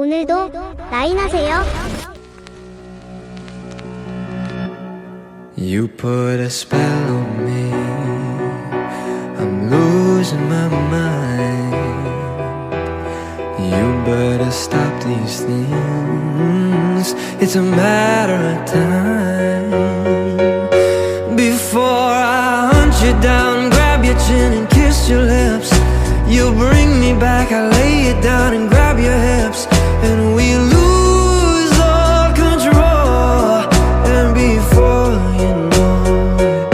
오늘도 라인하세요. You put a spell on me. I'm losing my mind. You better stop these things. It's a matter of time. Before I hunt you down, grab your chin and kiss your lips. You bring me back, I lay it down and grab your hips, and we lose all control. And before you know it,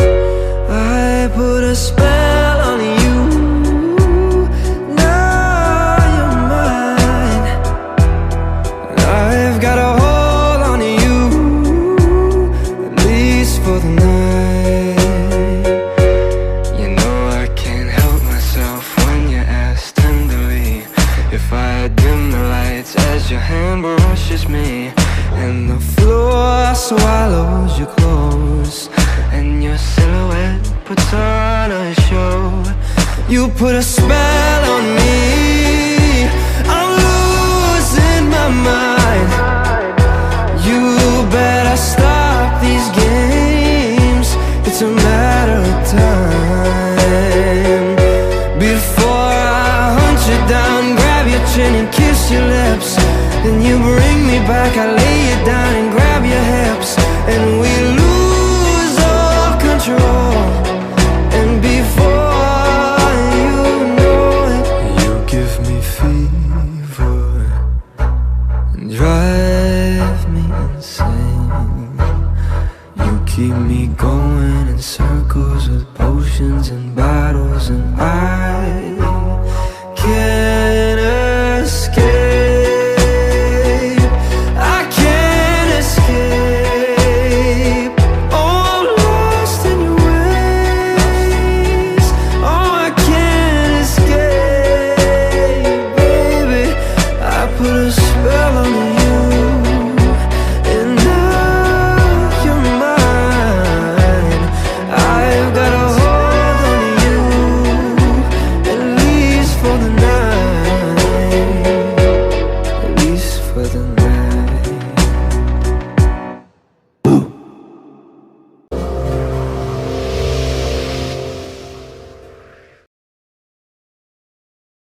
I put a spell on you. Now you're mine. I've got a hold on you, at least for the night. You know I can't help myself when you ask tenderly if I dim the lights as your hand brushes me, and the floor swallows you close, and your silhouette puts on a show. You put a spell on me. I'm losing my mind. You better stop these games. It's a matter of time. Before I hunt you down, grab your chin and kiss your lips, then you bring me back, I lay you down and grab your hips, and we lose all control. And before you know it, you give me fever and drive me insane. You keep me going in circles with potions and bottles, and I